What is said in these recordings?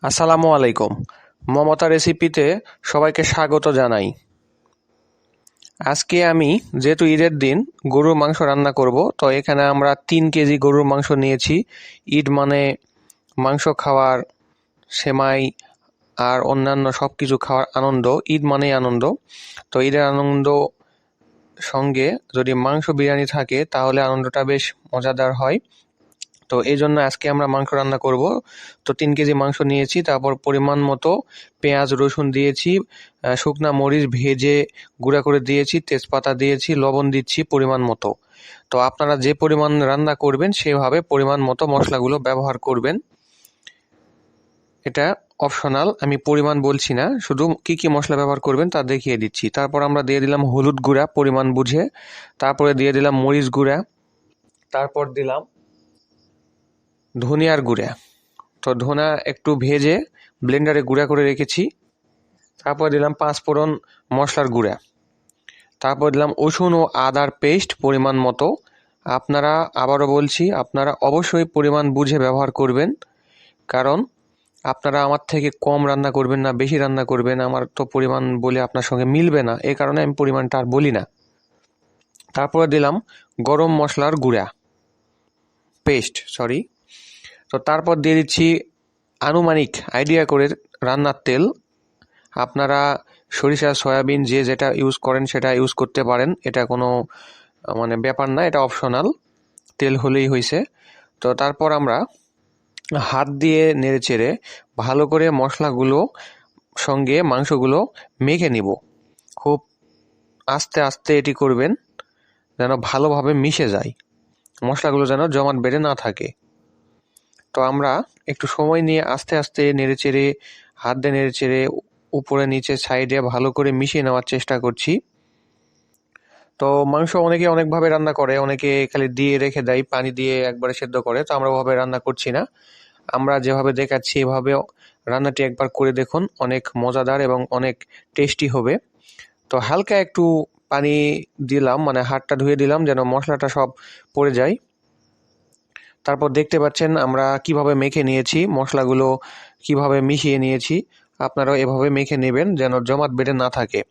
আসসালামু আলাইকুম। মমতা রেসিপিতে সবাইকে স্বাগত জানাই। আজকে আমি যেহেতু ঈদের দিন গরুর মাংস রান্না করব, তো এখানে আমরা 3 কেজি গরুর মাংস নিয়েছি। ঈদ মানে মাংস খাওয়ার, সেমাই আর অন্যান্য সব কিছু খাওয়ার আনন্দ। ঈদ মানেই আনন্দ। তো ঈদের আনন্দ সঙ্গে যদি মাংস বিরিয়ানি থাকে তাহলে আনন্দটা বেশ মজাদার হয়। তো এই জন্য আজকে আমরা মাংস রান্না করব। তো 3 কেজি মাংস নিয়েছি, তারপর পরিমাণ মতো পেঁয়াজ রসুন দিয়েছি, শুকনা মরিচ ভেজে গুঁড়া করে দিয়েছি, তেজপাতা দিয়েছি, লবণ দিচ্ছি পরিমাণ মতো। তো আপনারা যে পরিমাণ রান্না করবেন সেভাবে পরিমাণ মতো মশলাগুলো ব্যবহার করবেন। এটা অপশনাল, আমি পরিমাণ বলছি না, শুধু কি কি মশলা ব্যবহার করবেন তা দেখিয়ে দিচ্ছি। তারপর আমরা দিয়ে দিলাম হলুদ গুঁড়া পরিমাণ বুঝে, তারপরে দিয়ে দিলাম মরিচ গুঁড়া, তারপর দিলাম ধনিয়ার গুঁড়া। তো ধনা একটু ভেজে ব্লেন্ডারে গুঁড়া করে রেখেছি। তারপর দিলাম পাঁচফোড়ন মশলার গুঁড়া। তারপর দিলাম রসুন ও আদার পেস্ট পরিমাণ মতো। আপনারা, আবারও বলছি, আপনারা অবশ্যই পরিমাণ বুঝে ব্যবহার করবেন, কারণ আপনারা আমার থেকে কম রান্না করবেন না বেশি রান্না করবেন, আমার তো পরিমাণ বলে আপনার সঙ্গে মিলবে না, এই কারণে আমি পরিমাণটা আর বলি না। তারপরে দিলাম গরম মশলার গুঁড়া পেস্ট, তো তারপর দিয়ে দিচ্ছি আনুমানিক আইডিয়া করে রান্নার তেল। আপনারা সরিষা সয়াবিন যে যেটা ইউজ করেন সেটা ইউজ করতে পারেন, এটা কোনো ব্যাপার না, এটা অপশনাল, তেল হলেই হয়েছে। তো তারপর আমরা হাত দিয়ে নেড়েচেড়ে ভালো করে মশলাগুলো সঙ্গে মাংসগুলো মেখে নিব। খুব আস্তে আস্তে এটি করবেন যেন ভালোভাবে মিশে যায়, মশলাগুলো যেন জমাট বেঁধে না থাকে। তো আমরা একটু সময় নিয়ে আস্তে আস্তে নেড়েচেড়ে, হাত দিয়ে নেড়েচেড়ে উপরে নিচে সাইডে ভালো করে মিশিয়ে নেওয়ার চেষ্টা করছি। তো মাংস অনেকে অনেকভাবে রান্না করে, অনেকে খালি দিয়ে রেখে দেয়, পানি দিয়ে একবারে সেদ্ধ করে। তো আমরা ওভাবে রান্না করছি না, আমরা যেভাবে দেখাচ্ছি এভাবে রান্নাটি একবার করে দেখুন, অনেক মজাদার এবং অনেক টেস্টি হবে। তো হালকা একটু পানি দিলাম, হাতটা ধুয়ে দিলাম যেন মশলাটা সব পড়ে যায়। তারপর দেখতে পাচ্ছেন আমরা কিভাবে মেখে নিয়েছি, মশলাগুলো কিভাবে মিশিয়ে নিয়েছি। আপনারাও এভাবে মেখে নেবেন যেন জমাট বেঁধে না থাকে।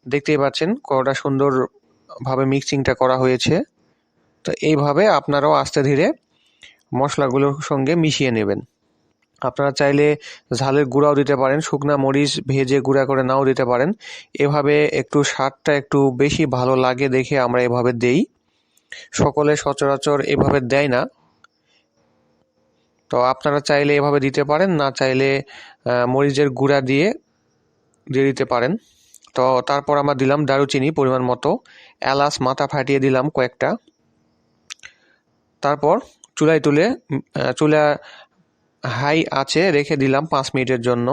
দেখতেই পাচ্ছেন কতটা সুন্দরভাবে মিক্সিংটা করা হয়েছে। তো এইভাবে আপনারাও আস্তে ধীরে মশলাগুলোর সঙ্গে মিশিয়ে নেবেন। আপনারা চাইলে ঝালের গুঁড়াও দিতে পারেন, শুকনা মরিচ ভেজে গুঁড়া করে নাও দিতে পারেন। এভাবে একটু স্বাদটা একটু বেশি ভালো লাগে দেখে আমরা এভাবে দেই, সকলে সচরাচর এভাবে দেয় না। তো আপনারা চাইলে এভাবে দিতে পারেন, না চাইলে মরিচের গুঁড়া দিয়ে দিতে পারেন। তো তারপর আমরা দিলাম দারুচিনি পরিমাণ মতো, এলাচ মাথা ফাটিয়ে দিলাম কয়েকটা। তারপর চুলায় তুলে চুলা হাই আঁচে রেখে দিলাম 5 মিনিটের জন্য।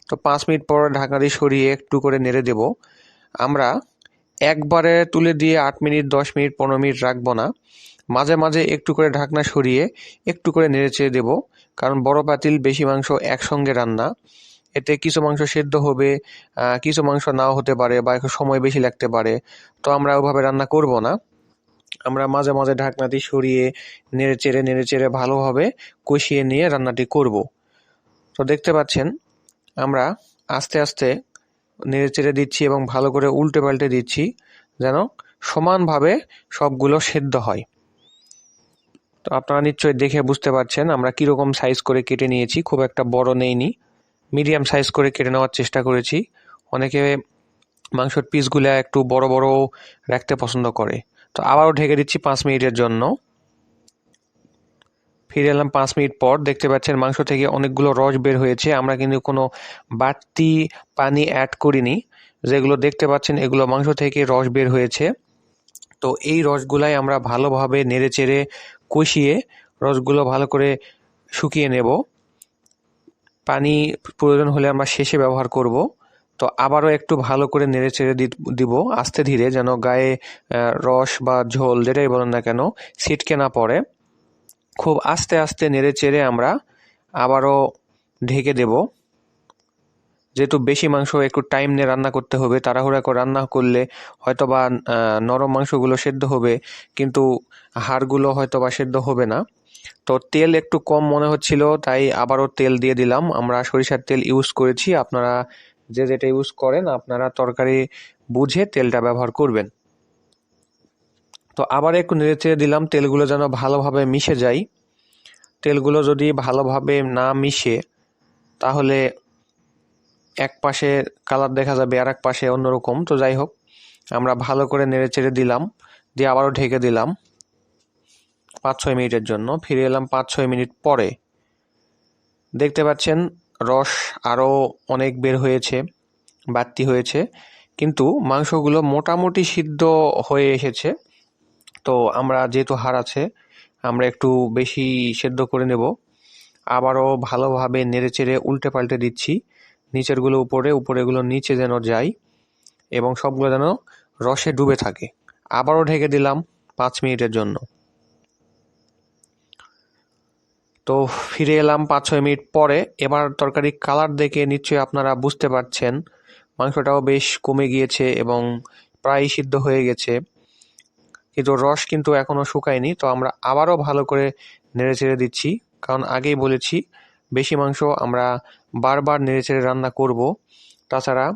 তো 5 মিনিট পর ঢাকনা দিয়ে সরিয়ে একটু করে নেড়ে দেব। আমরা একবারে তুলে দিয়ে 8 মিনিট 10 মিনিট 15 মিনিট রাখবো না, মাঝে মাঝে একটু করে ঢাকনা সরিয়ে একটু করে নেড়ে চেড়ে দেবো। কারণ বড় পাতিল বেশি মাংস একসঙ্গে রান্না, এতে কিছু মাংস সেদ্ধ হবে, কিছু মাংস নাও হতে পারে, বা একটু সময় বেশি লাগতে পারে। তো আমরা ওভাবে রান্না করব না, আমরা মাঝে মাঝে ঢাকনা দিয়ে সরিয়ে নেড়ে চেড়ে ভালোভাবে কষিয়ে নিয়ে রান্নাটি করব। তো দেখতে পাচ্ছেন আমরা আস্তে আস্তে নেড়ে চেড়ে দিচ্ছি এবং ভালো করে উল্টে পাল্টে দিচ্ছি যেন সমানভাবে সবগুলো সেদ্ধ হয়। তো আপনারা নিশ্চয়ই দেখে বুঝতে পারছেন আমরা কীরকম সাইজ করে কেটে নিয়েছি, খুব একটা বড় নেইনি, মিডিয়াম সাইজ করে কেটে নেওয়ার চেষ্টা করেছি। অনেকে মাংসের পিসগুলো একটু বড় বড় রাখতে পছন্দ করে। তো আবারও ঢেকে দিচ্ছি 5 মিনিটের জন্য। ফিরে এলাম 5 মিনিট পর, দেখতে পাচ্ছেন মাংস থেকে অনেকগুলো রস বের হয়েছে। আমরা কিন্তু কোনো বাড়তি পানি অ্যাড করিনি, যেগুলো দেখতে পাচ্ছেন এগুলো মাংস থেকে রস বের হয়েছে। তো এই রসগুলাই আমরা ভালোভাবে নেড়ে চেড়ে কষিয়ে রসগুলো ভালো করে শুকিয়ে নেব। পানি প্রয়োজন হলে আমরা শেষে ব্যবহার করব। তো আবারও একটু ভালো করে নেড়ে চেড়ে দিব আস্তে ধীরে, যেন গায়ে রস বা ঝোল যেটাই বলেন না কেন ছিটকে না পড়ে। খুব আস্তে আস্তে নেড়ে চেড়ে আমরা আবারও ঢেকে দেব। যেহেতু বেশি মাংস একটু টাইম নিয়ে রান্না করতে হবে, তাড়াহুড়া করে রান্না করলে হয়তো বা নরম মাংসগুলো সেদ্ধ হবে কিন্তু হাড়গুলো হয়তো বা সেদ্ধ হবে না। তো তেল একটু কম মনে হচ্ছিল, তাই আবারও তেল দিয়ে দিলাম। আমরা সরিষার তেল ইউজ করেছি, আপনারা যে যেটা ইউজ করেন আপনারা তরকারি বুঝে তেলটা ব্যবহার করবেন। তো আবার একটু নেড়েচেড়ে দিলাম, তেলগুলো যেন ভালোভাবে মিশে যায়। তেলগুলো যদি ভালোভাবে না মিশে তাহলে এক পাশে কালার দেখা যাবে আর এক পাশে অন্যরকম। তো যাই হোক, আমরা ভালো করে নেড়েচেড়ে দিলাম, দিয়ে আবারও ঢেকে দিলাম 5-6 মিনিটের জন্য। ফিরে এলাম 5-6 মিনিট পরে। দেখতে পাচ্ছেন রস আরও অনেক বের হয়েছে, বাড়তি হয়েছে, কিন্তু মাংসগুলো মোটামুটি সিদ্ধ হয়ে এসেছে। তো আমরা যেহেতু হাড় আছে, আমরা একটু বেশি সেদ্ধ করে নেব। আবারও ভালোভাবে নেড়েচেড়ে উল্টে পাল্টে দিচ্ছি, নিচেরগুলো উপরে, উপরেগুলো নিচে যেন যায় এবং সবগুলো যেন রসে ডুবে থাকে। আবারও ঢেকে দিলাম 5 মিনিটের জন্য। তো ফিরে এলাম 5-6 মিনিট পরে। এবার তরকারির কালার দেখে নিশ্চয়ই আপনারা বুঝতে পারছেন মাংসটাও বেশ কমে গিয়েছে এবং প্রায় সিদ্ধ হয়ে গেছে, কিন্তু রস কিন্তু এখনো শুকায়নি। তো আমরা আবারও ভালো করে নেড়েচেড়ে দিচ্ছি, কারণ আগেই বলেছি বেশি মাংস আমরা বারবার নেড়েচেড়ে রান্না করব। তাছাড়া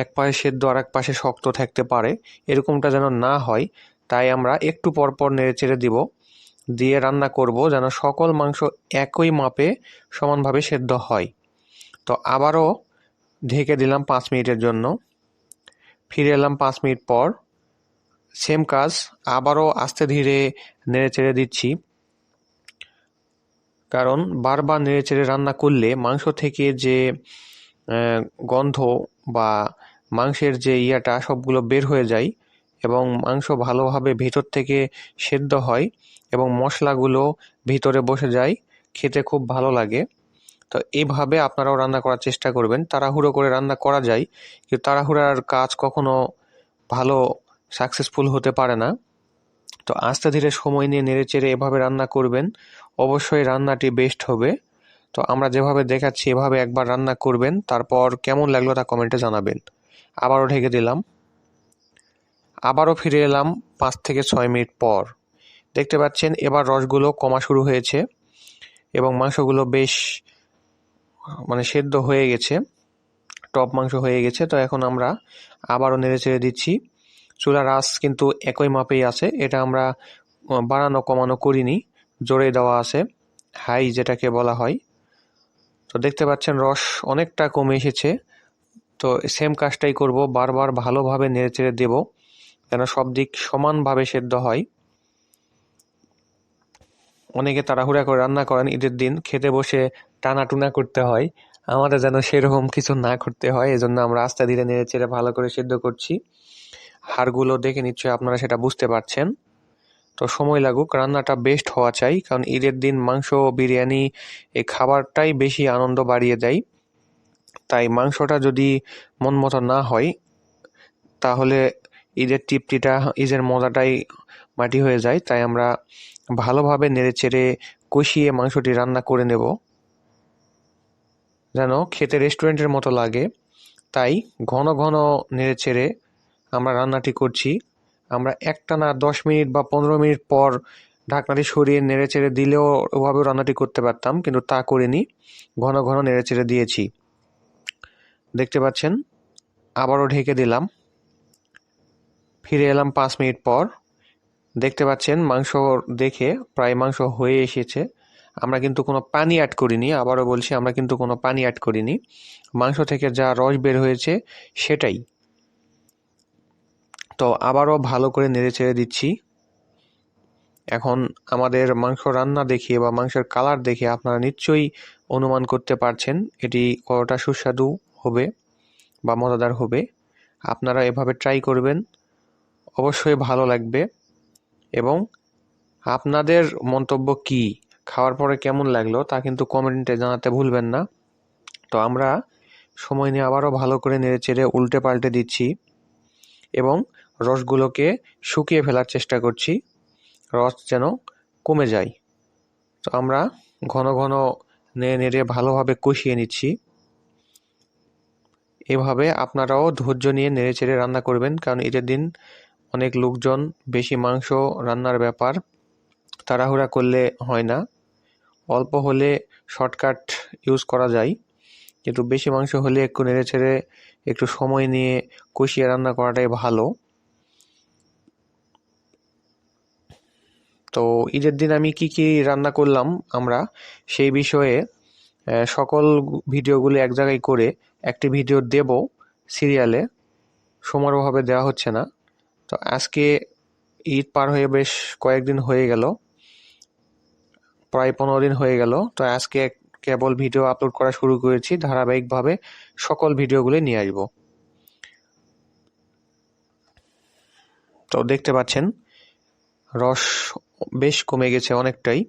এক পাশে সেদ্ধ আর এক পাশে শক্ত থাকতে পারে, এরকমটা যেন না হয়, তাই আমরা একটু পরপর নেড়েচেড়ে দিব, দিয়ে রান্না করব যেন সকল মাংস একই মাপে সমানভাবে সেদ্ধ হয়। তো আবারও ঢেকে দিলাম 5 মিনিটের জন্য। ফিরে এলাম 5 মিনিট পর। সেম কাজ, আবারও আস্তে ধীরে নেড়েচেড়ে দিচ্ছি, কারণ বারবার নেড়েচেড়ে রান্না করলে মাংস থেকে যে গন্ধ বা মাংসের যে ইয়াটা সবগুলো বের হয়ে যায় এবং মাংস ভালোভাবে ভেতর থেকে সেদ্ধ হয় এবং মশলাগুলো ভিতরে বসে যায়, খেতে খুব ভালো লাগে। তো এইভাবে আপনারাও রান্না করার চেষ্টা করবেন। তাড়াহুড়ো করে রান্না করা যায়, কিন্তু তাড়াহুড়ার কাজ কখনো ভালো সাকসেসফুল হতে পারে না। তো আস্তে ধীরে সময় নিয়ে নেড়েচেড়ে এভাবে রান্না করবেন, অবশ্যই রান্নাটি বেস্ট হবে। তো আমরা যেভাবে দেখাচ্ছি এভাবে একবার রান্না করবেন, তারপর কেমন লাগলো তা কমেন্টে জানাবেন। আবারও ঢেকে দিলাম, আবারও ফিরে এলাম 5-6 মিনিট পর। দেখতে পাচ্ছেন এবার রসগুলো কমা শুরু হয়েছে এবং মাংসগুলো বেশ সেদ্ধ হয়ে গেছে, টপ মাংস হয়ে গেছে। তো এখন আমরা আবারও নেড়েচেড়ে দিচ্ছি। চুলার আঁচ কিন্তু একই মাপেই আছে, এটা আমরা বাড়ানো কমানো করিনি, জোরে দেওয়া আছে, হাই যেটাকে বলা হয়। তো দেখতে পাচ্ছেন রস অনেকটা কমে এসেছে। তো সেম কাজটাই করব, বারবার ভালোভাবে নেড়েচেড়ে দেব যেন সব দিক সমানভাবে সেদ্ধ হয়। অনেকে তাড়াহুড়া করে রান্না করেন, ঈদের দিন খেতে বসে টানাটুনা করতে হয়, আমাদের যেন সেরকম কিছু না করতে হয়, এজন্য আমরা আস্তে ধীরে নেড়েচেড়ে ভালো করে সেদ্ধ করছি। হাড়গুলো দেখে নিশ্চয়ই আপনারা সেটা বুঝতে পারছেন। তো সময় লাগুক, রান্নাটা বেস্ট হওয়া চাই, কারণ ঈদের দিন মাংস বিরিয়ানি এই খাবারটাই বেশি আনন্দ বাড়িয়ে দেয়। তাই মাংসটা যদি মন মতো না হয় তাহলে ঈদের তৃপ্তিটা, ঈদের মজাটাই মাটি হয়ে যায়। তাই আমরা ভালোভাবে নেড়েচেড়ে কষিয়ে মাংসটি রান্না করে নেব যেন খেতে রেস্টুরেন্টের মতো লাগে। তাই ঘন ঘন নেড়েচেড়ে আমরা রান্নাটি করছি। আমরা একটানা 10 মিনিট বা 15 মিনিট পর ঢাকনাটি সরিয়ে নেড়েচেড়ে দিলেও ওভাবেও রান্নাটি করতে পারতাম, কিন্তু তা করিনি, ঘন ঘন নেড়েচেড়ে দিয়েছি। দেখতে পাচ্ছেন আবারও ঢেকে দিলাম। ফিরে এলাম 5 মিনিট পর। দেখতে পাচ্ছেন মাংস দেখে প্রায় মাংস হয়ে এসেছে। আমরা কিন্তু কোনো পানি অ্যাড করিনি, আবারও বলছি আমরা কিন্তু কোনো পানি অ্যাড করিনি, মাংস থেকে যা রস বের হয়েছে সেটাই। তো আবারও ভালো করে নেড়েচেড়ে দিচ্ছি। এখন আমাদের মাংস রান্না দেখে বা মাংসের কালার দেখে আপনারা নিশ্চয়ই অনুমান করতে পারছেন এটি কতটা সুস্বাদু হবে বা মজাদার হবে। আপনারা এভাবে ট্রাই করবেন, অবশ্যই ভালো লাগবে। এবং আপনাদের মন্তব্য কি, খাওয়ার পরে কেমন লাগলো তা কিন্তু কমেন্টে জানাতে ভুলবেন না। তো আমরা সময় নিয়ে আবারও ভালো করে নেড়েচেড়ে উল্টে পাল্টে দিচ্ছি এবং রসগুলোকে শুকিয়ে ফেলার চেষ্টা করছি, রস যেন কমে যায়। তো আমরা ঘন ঘন নেড়ে নেড়ে ভালোভাবে কষিয়ে নিচ্ছি। এভাবে আপনারাও ধৈর্য নিয়ে নেড়েচেড়ে রান্না করবেন, কারণ ঈদের দিন অনেক লোকজন, বেশি মাংস রান্নার ব্যাপার, তাড়াহুড়া করলে হয় না। অল্প হলে শর্টকাট ইউজ করা যায়, কিন্তু বেশি মাংস হলে একটু নেড়েচেড়ে একটু সময় নিয়ে কষিয়ে রান্না করাটাই ভালো। তো ঈদের দিন আমি কি কি রান্না করলাম আমরা সেই বিষয়ে সকল ভিডিওগুলো এক জায়গায় করে একটি ভিডিও দেব সিরিয়ালে, সমারোহভাবে দেওয়া হচ্ছে না। তো আজকে ঈদ পার হয়ে বেশ কয়েকদিন হয়ে গেল, প্রায় 15 দিন হয়ে গেল। তো আজকে কেবল ভিডিও আপলোড করা শুরু করেছি, ধারাবাহিকভাবে সকল ভিডিওগুলো নিয়ে আসব। তো দেখতে পাচ্ছেন রস বেশ কমে গেছে অনেকটাই।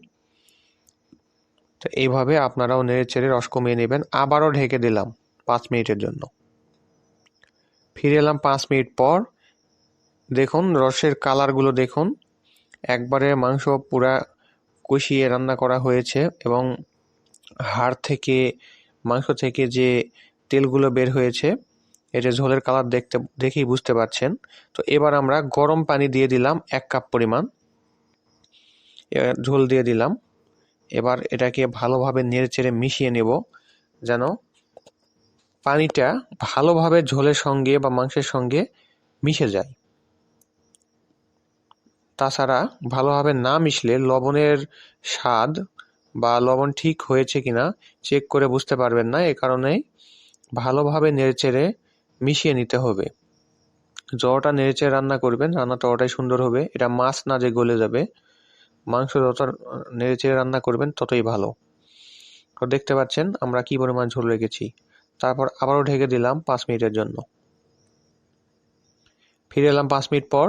তো এইভাবে আপনারাও নেড়েচেড়ে রস কমিয়ে নেবেন। আবারও ঢেকে দিলাম 5 মিনিটের জন্য। ফিরে এলাম 5 মিনিট পর। দেখুন রসের কালারগুলো দেখুন, একবারে মাংস পুরা কষিয়ে রান্না করা হয়েছে এবং হাড় থেকে, মাংস থেকে যে তেলগুলো বের হয়েছে, এটা ঝোলের কালার দেখেই বুঝতে পারছেন। তো এবার আমরা গরম পানি দিয়ে দিলাম 1 কাপ পরিমাণ, ঝোল দিয়ে দিলাম। এবার এটাকে ভালোভাবে নেড়েচেড়ে মিশিয়ে নেব, যেন পানিটা ভালোভাবে ঝোলের সঙ্গে বা মাংসের সঙ্গে মিশে যায়। তাছাড়া ভালোভাবে না মিশলে লবণের স্বাদ বা লবণ ঠিক হয়েছে কিনা চেক করে বুঝতে পারবেন না। এ কারণে ভালোভাবে নেড়েচেড়ে মিশিয়ে নিতে হবে। যতটা নেড়েচেড়ে রান্না করবেন, রান্না ততটাই সুন্দর হবে। এটা মাছ না যে গলে যাবে, মাংস যত নেড়েচেড়ে রান্না করবেন ততই ভালো। তো দেখতে পাচ্ছেন আমরা কি পরিমাণ ঝোল রেখেছি। তারপর আবারও ঢেকে দিলাম 5 মিনিটের জন্য। ফিরে এলাম 5 মিনিট পর।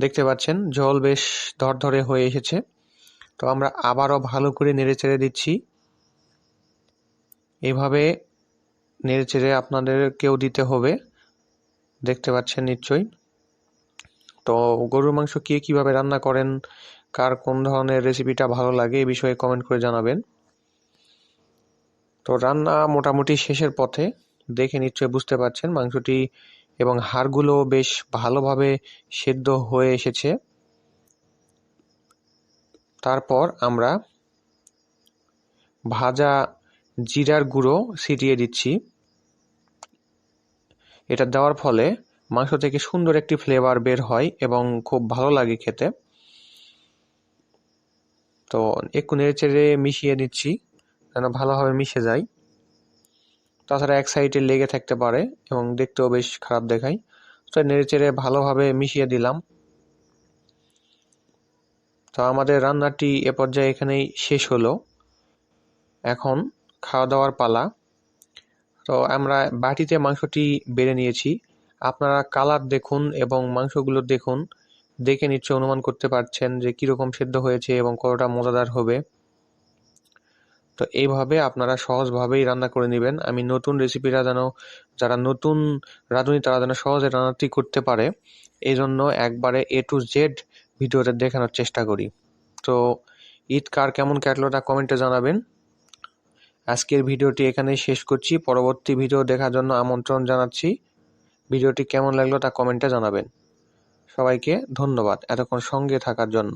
দেখতে পাচ্ছেন ঝোল বেশ ধরধরে হয়ে এসেছে। তো আমরা আবারও ভালো করে নেড়েচেড়ে দিচ্ছি। এইভাবে নেড়েচেড়ে আপনাদেরকেও দিতে হবে, দেখতে পাচ্ছেন নিশ্চয়ই। তো গরুর মাংস কে কীভাবে রান্না করেন, কার কোন ধরনের রেসিপিটা ভালো লাগে এই বিষয়ে কমেন্ট করে জানাবেন। তো রান্না মোটামুটি শেষের পথে, দেখে নিশ্চয়ই বুঝতে পারছেন মাংসটি এবং হাড়গুলো বেশ ভালোভাবে সেদ্ধ হয়ে এসেছে। তারপর আমরা ভাজা জিরার গুঁড়ো ছিটিয়ে দিচ্ছি। এটা দেওয়ার ফলে মাংস থেকে সুন্দর একটি ফ্লেভার বের হয় এবং খুব ভালো লাগে খেতে। তো একটু নেড়েচেড়ে মিশিয়ে দিচ্ছি যেন ভালোভাবে মিশে যায়। তাছাড়া এক সাইডে লেগে থাকতে পারে এবং দেখতেও বেশ খারাপ দেখায়। তো নেড়েচেড়ে ভালোভাবে মিশিয়ে দিলাম। তো আমাদের রান্নাটি এ পর্যায়ে এখানেই শেষ হলো। এখন খাওয়া দাওয়ার পালা। তো আমরা বাটিতে মাংসটি বেড়ে নিয়েছি। আপনারা কালার দেখুন এবং মাংসগুলো দেখুন, দেখে নিশ্চয়ই অনুমান করতে পারছেন যে কীরকম সেদ্ধ হয়েছে এবং কতটা মজাদার হবে। তো এইভাবে আপনারা সহজভাবেই রান্না করে নেবেন। আমি নতুন রেসিপিটা যেন, যারা নতুন রাঁধুনি তারা যেন সহজে রান্নাটি করতে পারে, এই জন্য একবারে A to Z ভিডিওতে দেখানোর চেষ্টা করি। তো ঈদ কার কেমন কাটলো তা কমেন্টে জানাবেন। আজকের ভিডিওটি এখানেই শেষ করছি। পরবর্তী ভিডিও দেখার জন্য আমন্ত্রণ জানাচ্ছি। ভিডিওটি কেমন লাগলো তা কমেন্টে জানাবেন। সবাইকে ধন্যবাদ এতক্ষণ সঙ্গে থাকার জন্য।